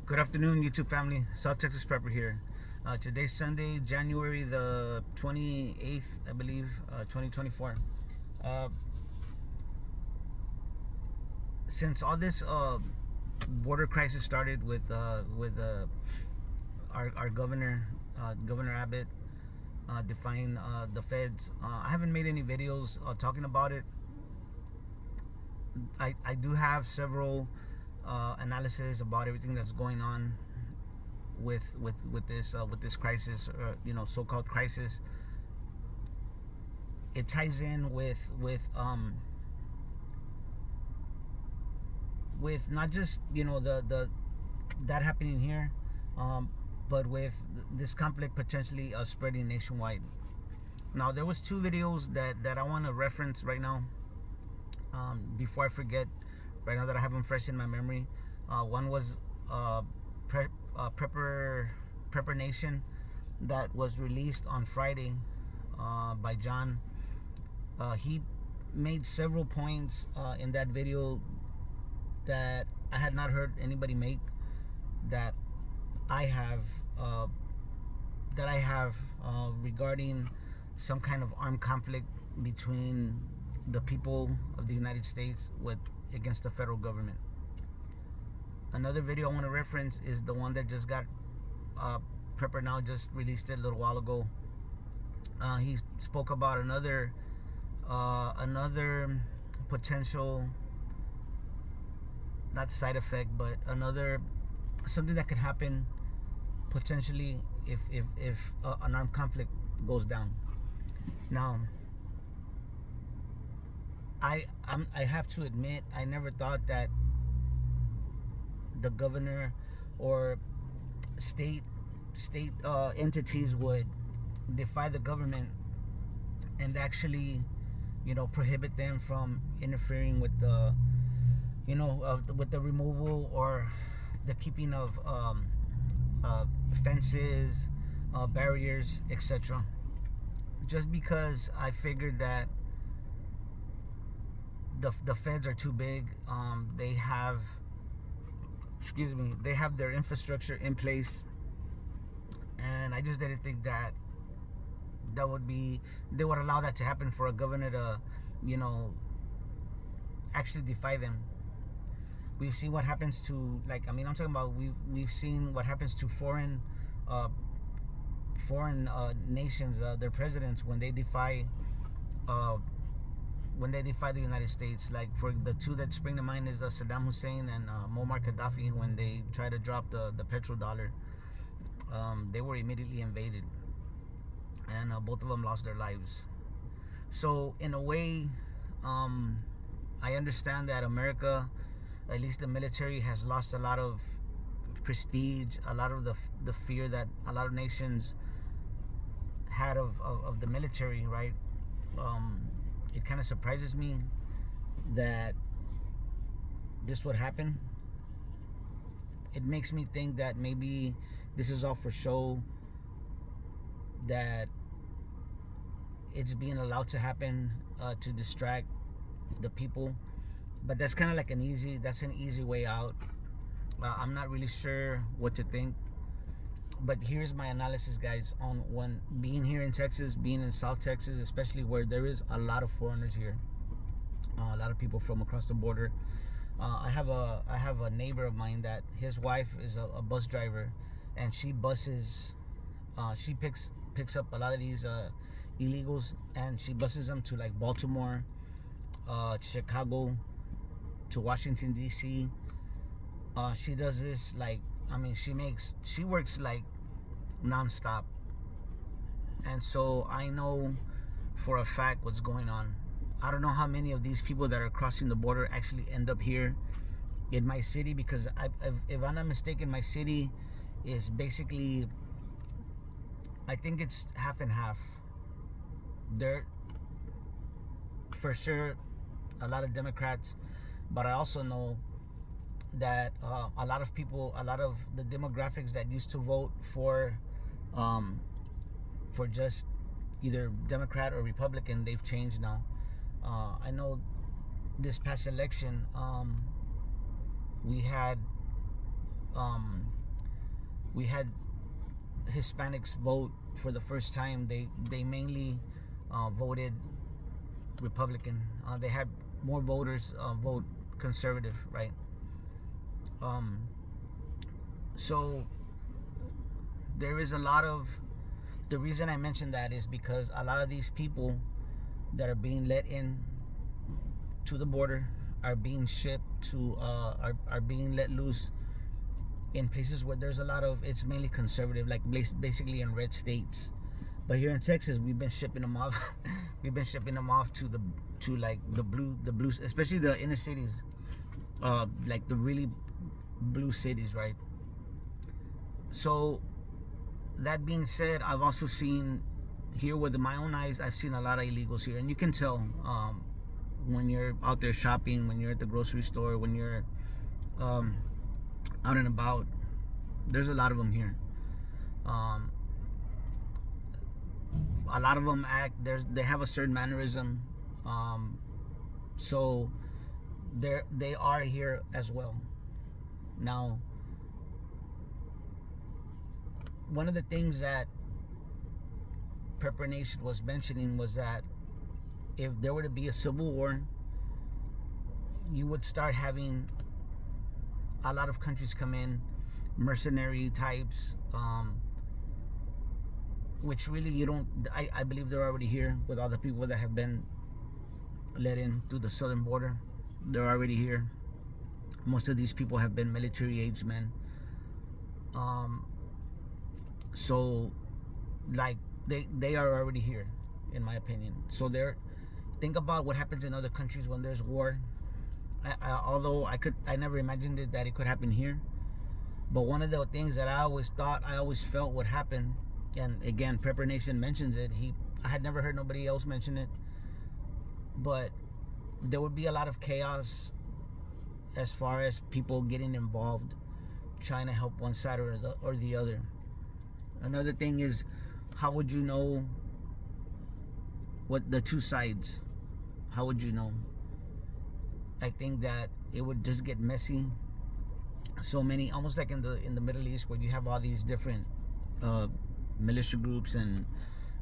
Good afternoon, YouTube family. South Texas Prepper here. Today's Sunday, January the 28th, I believe, 2024. Uh, since all this border crisis started with our governor, Governor Abbott, defying the feds, I haven't made any videos talking about it. I do have several analysis about everything that's going on with this crisis, so-called crisis. It ties in with not just the that happening here, but with this conflict potentially spreading nationwide. Now, there was two videos that I want to reference right now, before I forget. Right now that I have them fresh in my memory. One was Prepper Nation, that was released on Friday by John. He made several points in that video that I had not heard anybody make, that I have regarding some kind of armed conflict between the people of the United States against the federal government. Another video I want to reference is the one that just got Prepper Now just released it a little while ago. He spoke about another potential, not side effect, but another something that could happen potentially if an armed conflict goes down. Now, I have to admit, I never thought that the governor or state entities would defy the government and actually, prohibit them from interfering with the, with the removal or the keeping of fences, barriers, etc. Just because I figured that the feds are too big. They have their infrastructure in place, and I just didn't think that they would allow that to happen for a governor to actually defy them. We've seen what happens to, I'm talking about, we've seen what happens to foreign nations, their presidents, when they defy the United States. Like, for the two that spring to mind is Saddam Hussein and Muammar Gaddafi. When they tried to drop the petrodollar, they were immediately invaded, and both of them lost their lives. So in a way, I understand that America, at least the military, has lost a lot of prestige, a lot of the fear that a lot of nations had of the military, right? It kind of surprises me that this would happen. It makes me think that maybe this is all for show, that it's being allowed to happen to distract the people. But that's kind of like an easy way out. I'm not really sure what to think, but here's my analysis, guys, on when being here in Texas, being in South Texas, especially where there is a lot of foreigners here, a lot of people from across the border. I have a neighbor of mine that his wife is a bus driver, and she picks up a lot of these illegals, and she buses them to, like, Baltimore, Chicago, to Washington D.C. She does this, she works like nonstop, and so I know for a fact what's going on. I don't know how many of these people that are crossing the border actually end up here in my city, because if I'm not mistaken, my city is basically, I think it's half and half. There, for sure, a lot of Democrats, but I also know that a lot of people, a lot of the demographics that used to vote for just either Democrat or Republican, they've changed now. I know this past election, we had we had Hispanics vote for the first time. They mainly voted Republican. They had more voters vote conservative, right? Um, so there is a lot of, the reason I mentioned that is because a lot of these people that are being let in to the border are being shipped to are being let loose in places where there's a lot of, it's mainly conservative, like basically in red states. But here in Texas, we've been shipping them off. We've been shipping them off to like the blue, especially the inner cities, like the really blue cities, right? So that being said, I've also seen here with my own eyes, I've seen a lot of illegals here, and you can tell when you're out there shopping, when you're at the grocery store, when you're out and about. There's a lot of them here. A lot of them they have a certain mannerism, so they are here as well. Now, one of the things that Prepper Nation was mentioning was that if there were to be a civil war, you would start having a lot of countries come in, mercenary types, which really you don't, I believe they're already here with all the people that have been let in through the southern border. They're already here. Most of these people have been military age men. So like they are already here, in my opinion. So think about what happens in other countries when there's war. Although I never imagined that it could happen here. But one of the things that I always felt would happen, and again, Prepper Nation mentions it. I had never heard nobody else mention it, but there would be a lot of chaos as far as people getting involved, trying to help one side or the other. Another thing is, how would you know what the two sides? How would you know? I think that it would just get messy. So many, almost like in the Middle East, where you have all these different militia groups and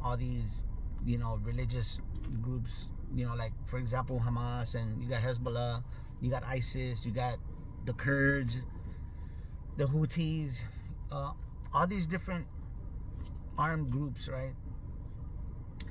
all these, religious groups. Like for example, Hamas, and you got Hezbollah, you got ISIS, you got the Kurds, the Houthis, all these different armed groups, right?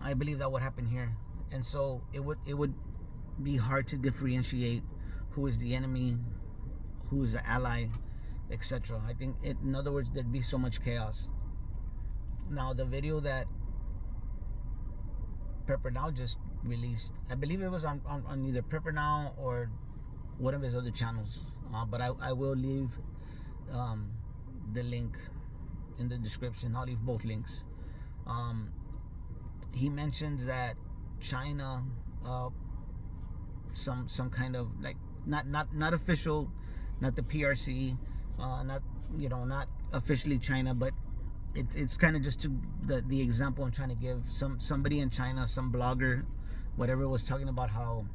I believe that would happen here, and so it would be hard to differentiate who is the enemy, who is the ally, etc. I think in other words, there'd be so much chaos. Now, the video that Prepper Now just released, I believe it was on either Prepper Now or one of his other channels, but I will leave the link in the description. I'll leave both links. He mentions that China, some kind of like not official, not the PRC, not officially China, but it's kind of just the example I'm trying to give. Somebody in China, some blogger, whatever, was talking about how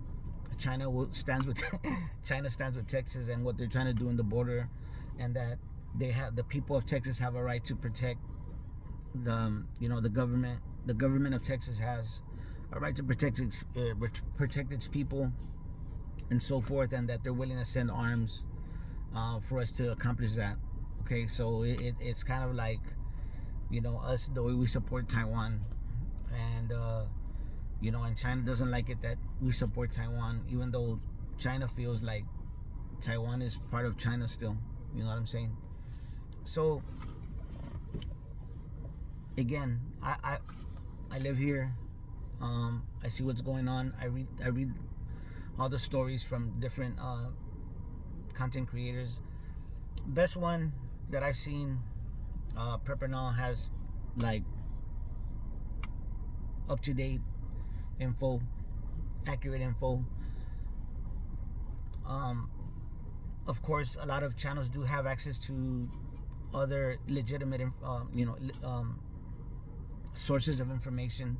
China stands with Texas and what they're trying to do in the border, and that the people of Texas have a right to protect the government. The government of Texas has a right to protect its people and so forth, and that they're willing to send arms for us to accomplish that. Okay, so it's kind of like, us, the way we support Taiwan, and and China doesn't like it that we support Taiwan, even though China feels like Taiwan is part of China still. You know what I'm saying? So again, I live here. I see what's going on. I read all the stories from different content creators. Best one that I've seen, Prepper Now has like up-to-date info, accurate info. Of course, a lot of channels do have access to other legitimate sources of information.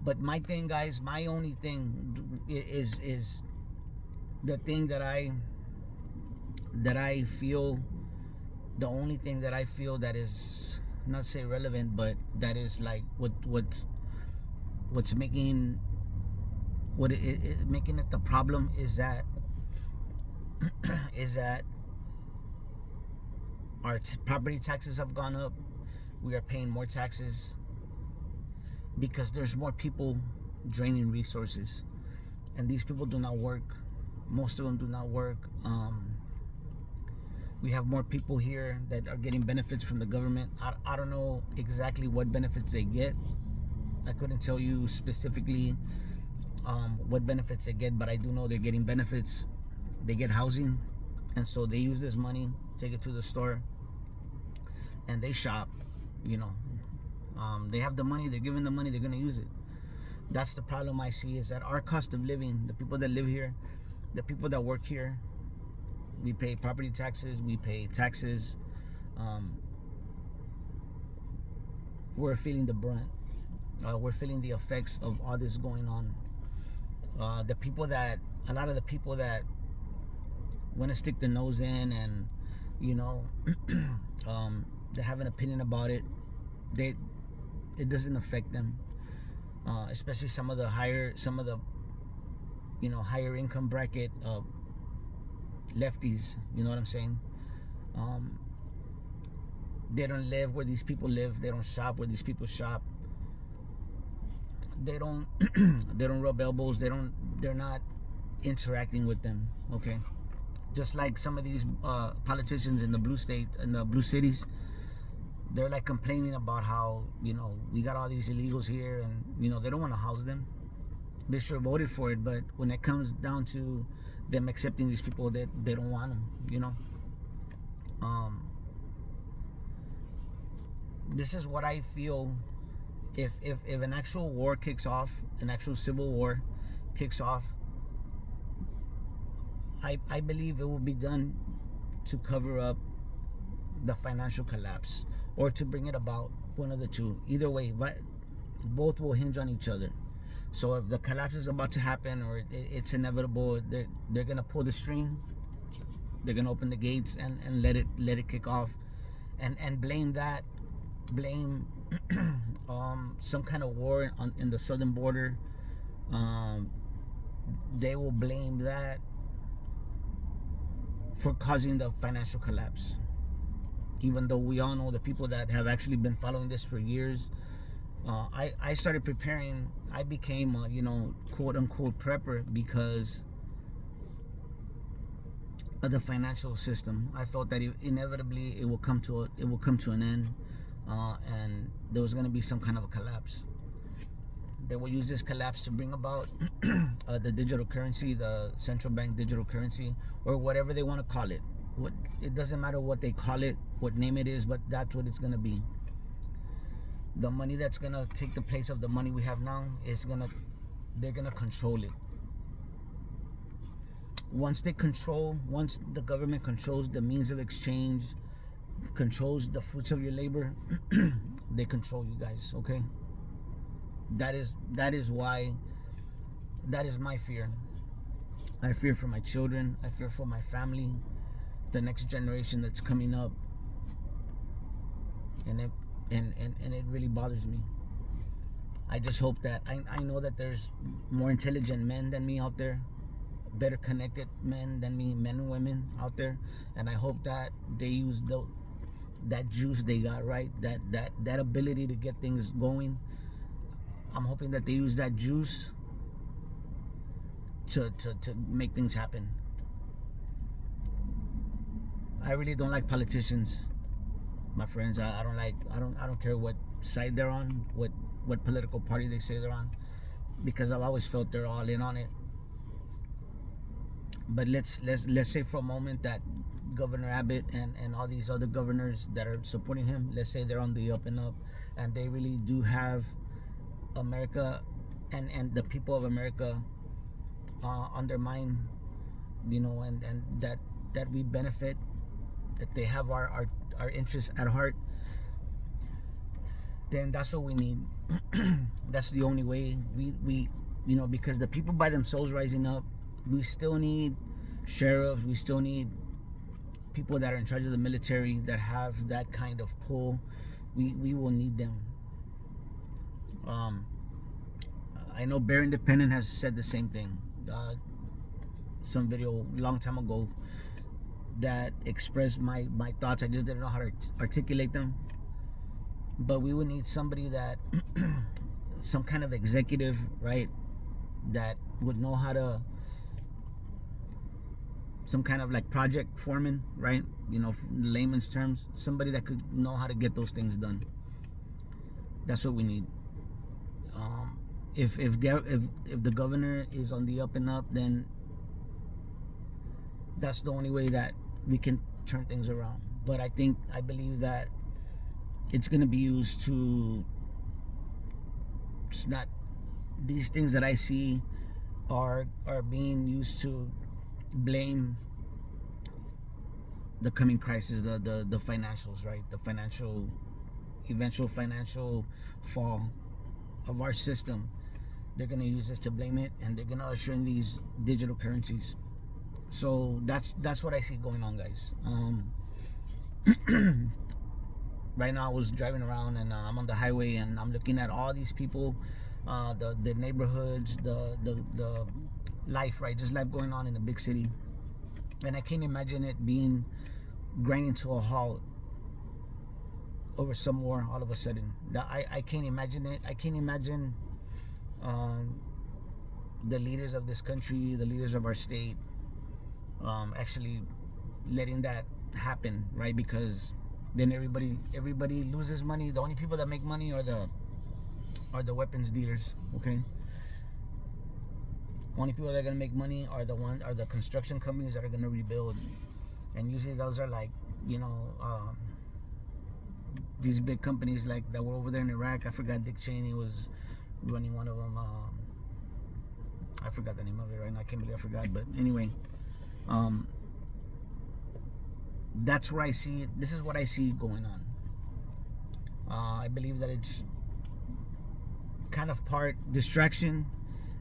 But my thing, guys, my only thing is the thing that I feel The only thing that I feel that is not say relevant, but that is like what's making making it the problem is that is that our property taxes have gone up. We are paying more taxes because there's more people draining resources, and these people do not work. Most of them do not work. We have more people here that are getting benefits from the government. I don't know exactly what benefits they get. I couldn't tell you specifically what benefits they get, but I do know they're getting benefits. They get housing, and so they use this money, take it to the store, and they shop. You know, they have the money, they're given the money, they're gonna use it. That's the problem I see, is that our cost of living, the people that live here, the people that work here, we pay property taxes, we pay taxes. We're feeling the brunt. We're feeling the effects of all this going on. A lot of the people that want to stick their nose in and, you know, they have an opinion about it, it doesn't affect them. Especially some of the higher income bracket lefties, you know what I'm saying? They don't live where these people live. They don't shop where these people shop. They don't they don't rub elbows. They're not interacting with them. Okay, just like some of these politicians in the blue states, in the blue cities, they're like complaining about how, you know, we got all these illegals here, and, you know, they don't want to house them. They sure voted for it, but when it comes down to them accepting these people, they don't want them, you know. This is what I feel. If an actual war kicks off, an actual civil war kicks off, I believe it will be done to cover up the financial collapse, or to bring it about. One of the two. Either way, but both will hinge on each other. So if the collapse is about to happen, or it's inevitable, they're gonna pull the string. They're gonna open the gates and let it kick off, and blame some kind of war in the southern border. They will blame that for causing the financial collapse, even though we all know the people that have actually been following this for years. I started preparing. I became a, you know, quote unquote prepper because of the financial system. I felt that inevitably it will come to an end, and there was going to be some kind of a collapse. They will use this collapse to bring about the digital currency, the central bank digital currency, or whatever they want to call it. It doesn't matter what they call it, what name it is, but that's what it's going to be. The money that's going to take the place of the money we have now they're going to control it. Once the government controls the means of exchange, controls the fruits of your labor, they control you guys, okay? That is my fear. I fear for my children. I fear for my family, the next generation that's coming up, and it really bothers me. I just hope that I know that there's more intelligent men than me out there, better connected men than me, men and women out there, and I hope that they use that juice they got, right, that ability to get things going. I'm hoping that they use that juice to make things happen. I really don't like politicians, my friends. I don't care what side they're on, what political party they say they're on, because I've always felt they're all in on it. But let's say for a moment that Governor Abbott and all these other governors that are supporting him, let's say they're on the up and up, and they really do have America and the people of America undermine, you know, and that we benefit, that they have our interests at heart, then that's what we need. That's the only way we you know, because the people by themselves rising up, we still need sheriffs, we still need people that are in charge of the military that have that kind of pull, we will need them. I know Bear Independent has said the same thing. Some video long time ago that expressed my thoughts. I just didn't know how to articulate them. But we would need somebody that, some kind of executive, right, that would know how to, some kind of like project foreman, right? You know, in layman's terms, somebody that could know how to get those things done. That's what we need. If the governor is on the up and up, then that's the only way that we can turn things around. But I believe that it's going to be used to, it's not, these things that I see are being used to blame the coming crisis, the financials, right? The eventual financial fall of our system. They're going to use this to blame it, and they're going to usher in these digital currencies. So that's what I see going on, guys. Right now I was driving around, and I'm on the highway, and I'm looking at all these people, the neighborhoods, the life, right? Just life going on in a big city. And I can't imagine it being grinding to a halt over some war all of a sudden. I can't imagine it. I can't imagine the leaders of this country, the leaders of our state, actually letting that happen, right? Because then everybody loses money. The only people that make money are the weapons dealers, okay? Only people that are gonna make money are the construction companies that are gonna rebuild, and usually those are like, you know, these big companies like that were over there in Iraq. I forgot Dick Cheney was running one of them. I forgot the name of it right now. I can't believe I forgot. But anyway, that's where I see. This is what I see going on. I believe that it's kind of part distraction,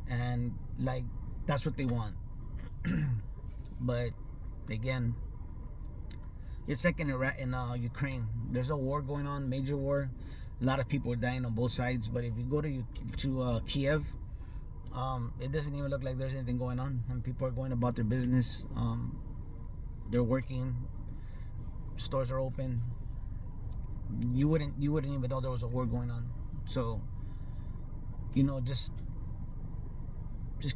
and like that's what they want. But again, it's like in Iraq, in Ukraine. There's a war going on, major war. A lot of people are dying on both sides. But if you go to Kiev, it doesn't even look like there's anything going on, and people are going about their business. They're working. Stores are open. You wouldn't even know there was a war going on. So, you know, just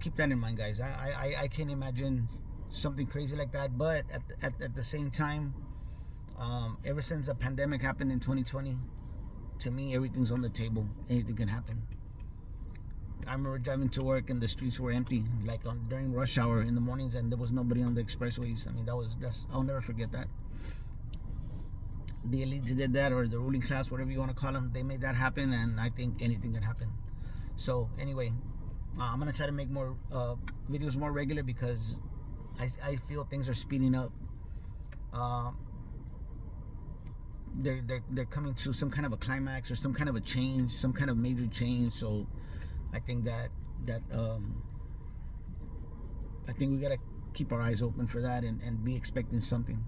keep that in mind, guys. I can't imagine something crazy like that. But at the same time, ever since the pandemic happened in 2020, to me, everything's on the table. Anything can happen. I remember driving to work and the streets were empty, like during rush hour in the mornings, and there was nobody on the expressways. I mean, I'll never forget that. The elites did that, or the ruling class, whatever you want to call them, they made that happen, and I think anything can happen. So anyway, I'm gonna try to make more videos more regular, because I feel things are speeding up. They're coming to some kind of a climax, or some kind of a change, some kind of major change. So I think that I think we gotta keep our eyes open for that, and be expecting something.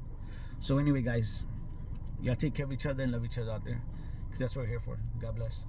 So anyway, guys, y'all take care of each other and love each other out there, because that's what we're here for. God bless.